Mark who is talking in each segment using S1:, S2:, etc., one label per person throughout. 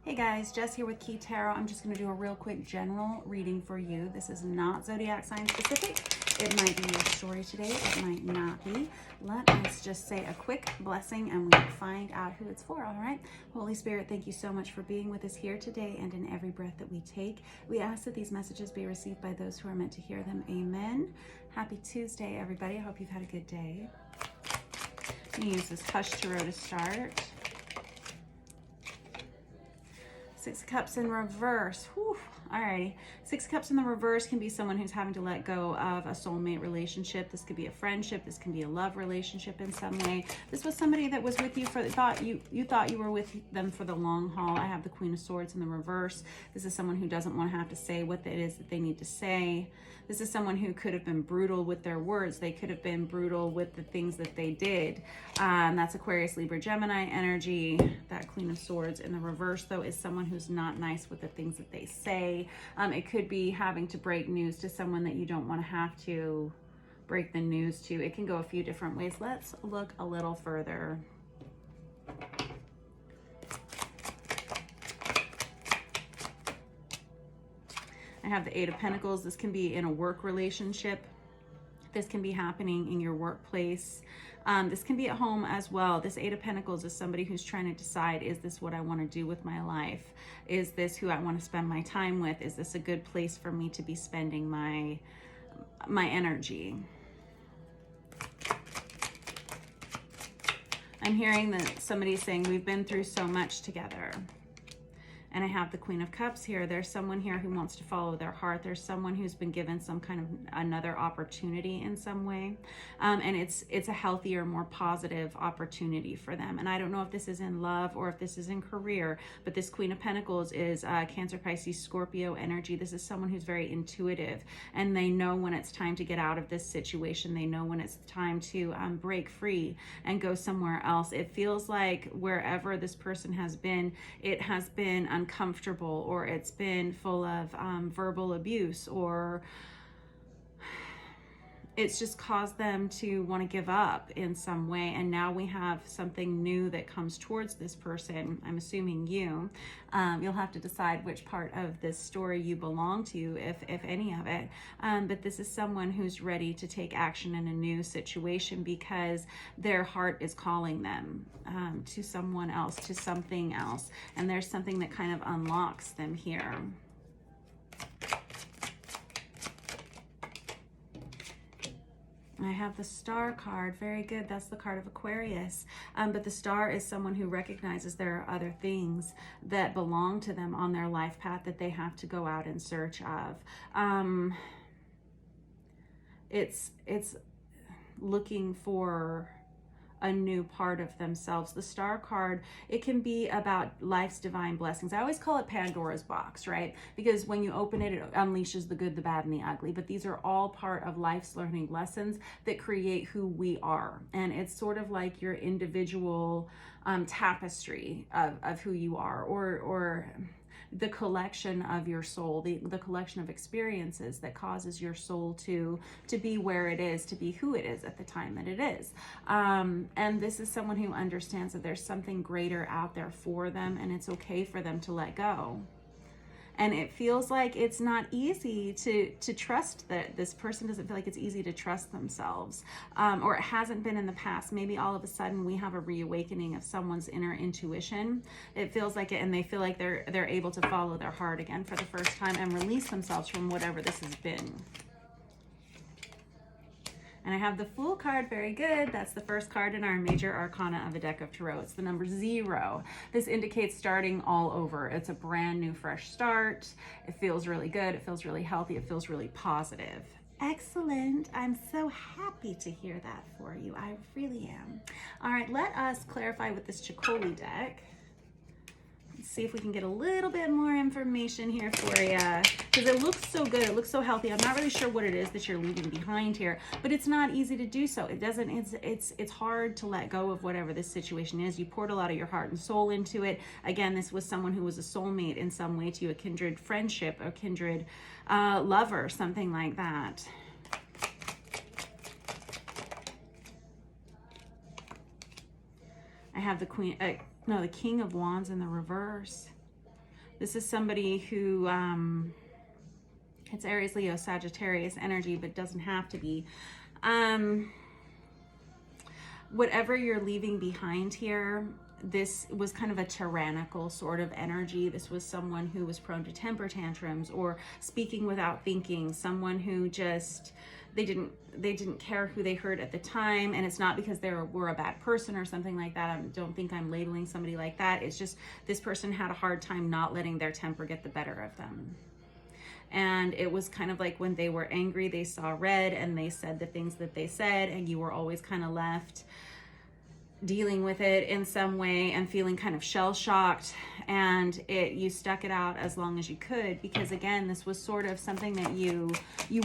S1: Hey guys, Jess here with Key Tarot. I'm just going to do a real quick general reading for you. This is not zodiac sign specific. It might be your story today. It might not be. Let us just say a quick blessing and we will find out who it's for, all right? Holy Spirit, thank you so much for being with us here today and in every breath that we take. We ask that these messages be received by those who are meant to hear them. Amen. Happy Tuesday, everybody. I hope you've had a good day. I'm going to use this Hush Tarot to start. Six of Cups in reverse. Whew. Alrighty. Six of Cups in the reverse can be someone who's having to let go of a soulmate relationship. This could be a friendship. This can be a love relationship in some way. This was somebody that was with you for you thought you were with them for the long haul. I have the Queen of Swords in the reverse. This is someone who doesn't want to have to say what it is that they need to say. This is someone who could have been brutal with their words. They could have been brutal with the things that they did. That's Aquarius, Libra, Gemini energy. That Queen of Swords in the reverse, though, is someone who's not nice with the things that they say. It could be having to break news to someone that you don't want to have to break the news to. It can go a few different ways. Let's look a little further. I have the Eight of Pentacles. This can be in a work relationship. This can be happening in your workplace. This can be at home as well. This Eight of Pentacles is somebody who's trying to decide, is this what I want to do with my life? Is this who I want to spend my time with? Is this a good place for me to be spending my energy? I'm hearing that somebody's saying we've been through so much together. And I have the Queen of Cups here. There's someone here who wants to follow their heart. There's someone who's been given some kind of another opportunity in some way. And it's a healthier, more positive opportunity for them. And I don't know if this is in love or if this is in career, but this Queen of Pentacles is Cancer, Pisces, Scorpio energy. This is someone who's very intuitive and they know when it's time to get out of this situation. They know when it's time to break free and go somewhere else. It feels like wherever this person has been, it has been uncomfortable, or it's been full of verbal abuse, or it's just caused them to want to give up in some way. And now we have something new that comes towards this person. I'm assuming you. You'll have to decide which part of this story you belong to, if any of it. But this is someone who's ready to take action in a new situation because their heart is calling them to someone else, to something else. And there's something that kind of unlocks them here. I have the Star card. Very good. That's the card of Aquarius. But the Star is someone who recognizes there are other things that belong to them on their life path that they have to go out in search of. It's looking for a new part of themselves. The Star card, it can be about life's divine blessings. I always call it Pandora's box, right? Because when you open it, it unleashes the good, the bad, and the ugly. But these are all part of life's learning lessons that create who we are. And it's sort of like your individual tapestry of who you are, or the collection of your soul, the collection of experiences that causes your soul to be where it is, to be who it is at the time that it is. And this is someone who understands that there's something greater out there for them, and it's okay for them to let go. And it feels like it's not easy to trust, that this person doesn't feel like it's easy to trust themselves, or it hasn't been in the past. Maybe all of a sudden we have a reawakening of someone's inner intuition. It feels like it, and they feel like they're able to follow their heart again for the first time and release themselves from whatever this has been. And I have the Fool card. Very good. That's the first card in our major arcana of a deck of tarot. It's the number 0. This indicates starting all over. It's a brand new, fresh start. It feels really good. It feels really healthy. It feels really positive. Excellent. I'm so happy to hear that for you. I really am. All right, let us clarify with this Chicoli deck. Let's see if we can get a little bit more information here for you, because it looks so good. It looks so healthy. I'm not really sure what it is that you're leaving behind here, but it's not easy to do so. It doesn't, it's hard to let go of whatever this situation is. You poured a lot of your heart and soul into it. Again, this was someone who was a soulmate in some way to you, a kindred friendship, a kindred lover, something like that. I have the King of Wands in the reverse. This is somebody who, it's Aries, Leo, Sagittarius energy, but doesn't have to be. Whatever you're leaving behind here, this was kind of a tyrannical sort of energy. This was someone who was prone to temper tantrums or speaking without thinking, someone who just, they didn't care who they hurt at the time. And it's not because they were a bad person or something like that. I don't think I'm labeling somebody like that. It's just this person had a hard time not letting their temper get the better of them. And it was kind of like when they were angry, they saw red and they said the things that they said, and you were always kind of left dealing with it in some way and feeling kind of shell-shocked, and you stuck it out as long as you could, because again, this was sort of something that you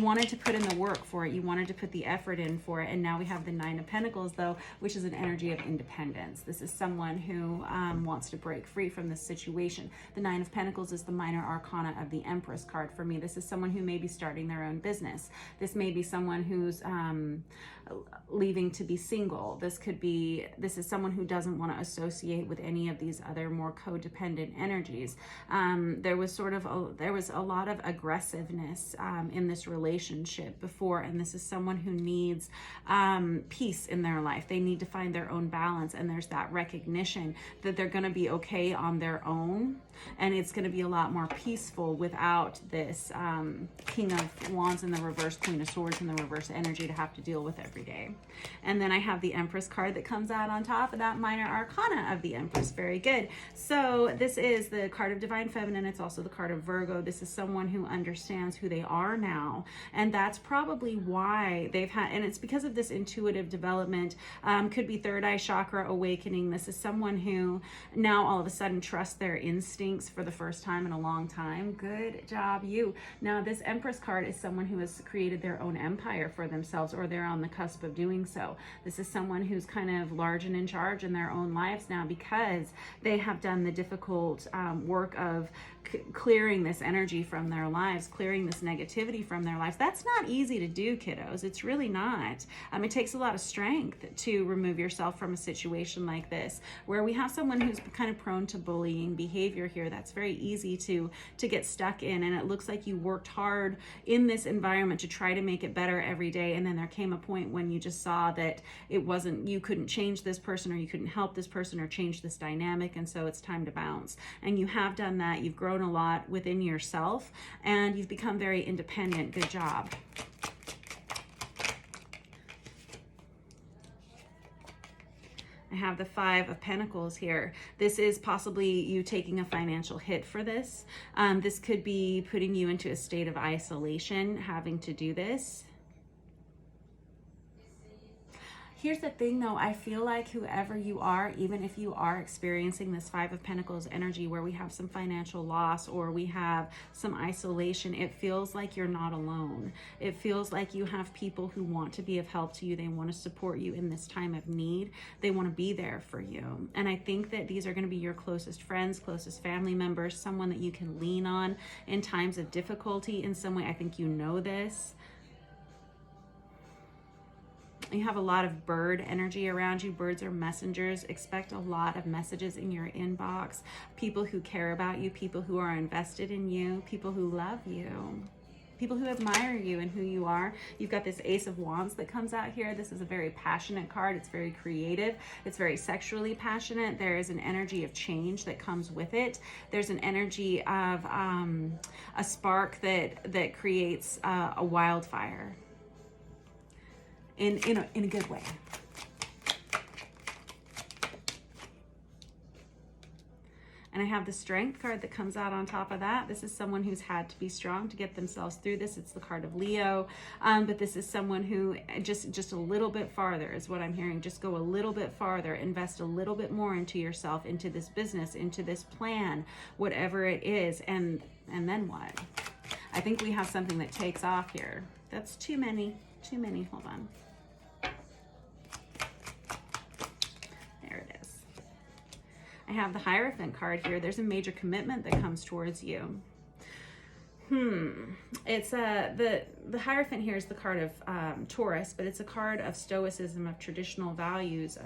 S1: wanted to put in the work for it, you wanted to put the effort in for it. And now we have the Nine of Pentacles though, which is an energy of independence. This is someone who wants to break free from this situation. The Nine of Pentacles is the minor arcana of the Empress card for me. This is someone who may be starting their own business. This may be someone who's leaving to be single. This is someone who doesn't want to associate with any of these other more codependent energies. There was a lot of aggressiveness in this relationship before, and this is someone who needs peace in their life. They need to find their own balance, and there's that recognition that they're going to be okay on their own, and it's going to be a lot more peaceful without this King of Wands in the reverse, Queen of Swords in the reverse energy to have to deal with every day. And then I have the Empress card that comes out on top of that minor arcana of the Empress. Very good. So this is the card of Divine Feminine. It's also the card of Virgo. This is someone who understands who they are now, and that's probably why they've had, and it's because of this intuitive development, could be third eye chakra awakening. This is someone who now all of a sudden trusts their instincts for the first time in a long time. Good job, you. Now this Empress card is someone who has created their own empire for themselves, or they're on the cusp of doing so. This is someone who's kind of large and in charge in their own lives now, because they have done the difficult work of clearing this energy from their lives, clearing this negativity from their lives. That's not easy to do, kiddos. It's really not. It takes a lot of strength to remove yourself from a situation like this, where we have someone who's kind of prone to bullying behavior here. That's very easy to get stuck in, and it looks like you worked hard in this environment to try to make it better every day, and then there came a point when you just saw that you couldn't change this person, or you couldn't help this person or change this dynamic, and so it's time to bounce. And you have done that. You've grown a lot within yourself, and you've become very independent. Good job. I have the Five of Pentacles here. This is possibly you taking a financial hit for this. This could be putting you into a state of isolation, having to do this. Here's the thing though, I feel like whoever you are, even if you are experiencing this Five of Pentacles energy where we have some financial loss or we have some isolation, it feels like you're not alone. It feels like you have people who want to be of help to you. They want to support you in this time of need. They want to be there for you. And I think that these are going to be your closest friends, closest family members, someone that you can lean on in times of difficulty in some way. I think you know this. You have a lot of bird energy around you. Birds are messengers. Expect a lot of messages in your inbox. People who care about you, people who are invested in you, people who love you, people who admire you and who you are. You've got this Ace of Wands that comes out here. This is a very passionate card. It's very creative. It's very sexually passionate. There is an energy of change that comes with it. There's an energy of a spark that creates a wildfire. In a good way. And I have the Strength card that comes out on top of that. This is someone who's had to be strong to get themselves through this. It's the card of Leo. But this is someone who just a little bit farther is what I'm hearing. Just go a little bit farther, invest a little bit more into yourself, into this business, into this plan, whatever it is. And then what? I think we have something that takes off here. That's too many. Hold on. There it is. I have the Hierophant card here. There's a major commitment that comes towards you. It's the Hierophant here is the card of Taurus, but it's a card of stoicism, of traditional values,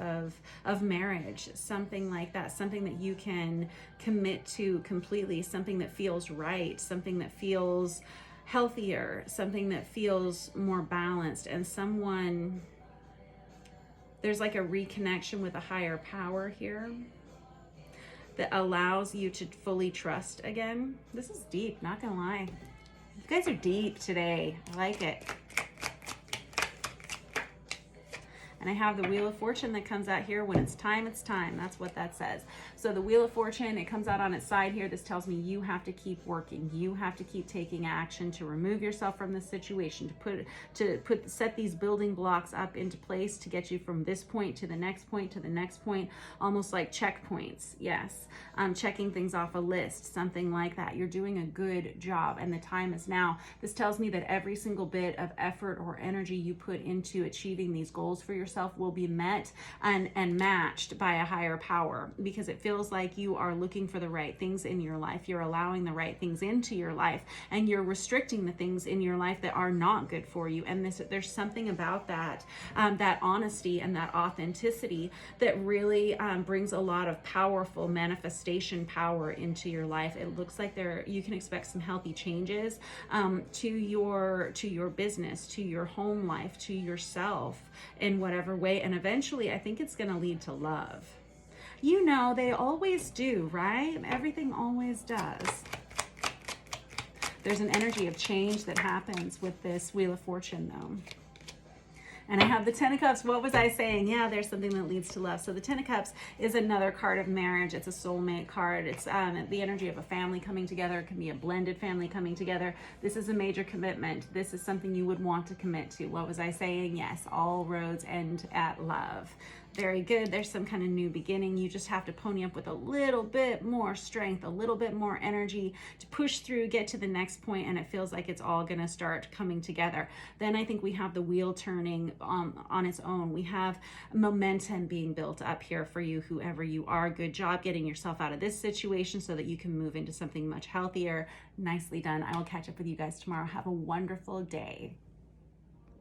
S1: of marriage, something like that, something that you can commit to completely, something that feels right, something that feels healthier, something that feels more balanced, and someone, there's like a reconnection with a higher power here that allows you to fully trust again. This is deep, not gonna lie. You guys are deep today. I like it. And I have the Wheel of Fortune that comes out here. When it's time, it's time. That's what that says. So the Wheel of Fortune, it comes out on its side here. This tells me you have to keep working. You have to keep taking action to remove yourself from this situation, set these building blocks up into place to get you from this point to the next point to the next point, almost like checkpoints. Yes. Checking things off a list, something like that. You're doing a good job, and the time is now. This tells me that every single bit of effort or energy you put into achieving these goals for yourself will be met and matched by a higher power, because it feels like you are looking for the right things in your life. You're allowing the right things into your life, and you're restricting the things in your life that are not good for you. And there's something about that, that honesty and that authenticity that really brings a lot of powerful manifestation power into your life. It looks like you can expect some healthy changes to your business, to your home life, to yourself, in whatever way. And eventually I think it's going to lead to love. You know, they always do, right? Everything always does. There's an energy of change that happens with this Wheel of Fortune though. And I have the Ten of Cups. What was I saying? Yeah, there's something that leads to love. So the Ten of Cups is another card of marriage. It's a soulmate card. It's the energy of a family coming together. It can be a blended family coming together. This is a major commitment. This is something you would want to commit to. What was I saying? Yes, all roads end at love. Very good. There's some kind of new beginning. You just have to pony up with a little bit more strength, a little bit more energy to push through, get to the next point, and it feels like it's all going to start coming together. Then I think we have the wheel turning on its own. We have momentum being built up here for you, whoever you are. Good job getting yourself out of this situation so that you can move into something much healthier. Nicely done. I will catch up with you guys tomorrow. Have a wonderful day.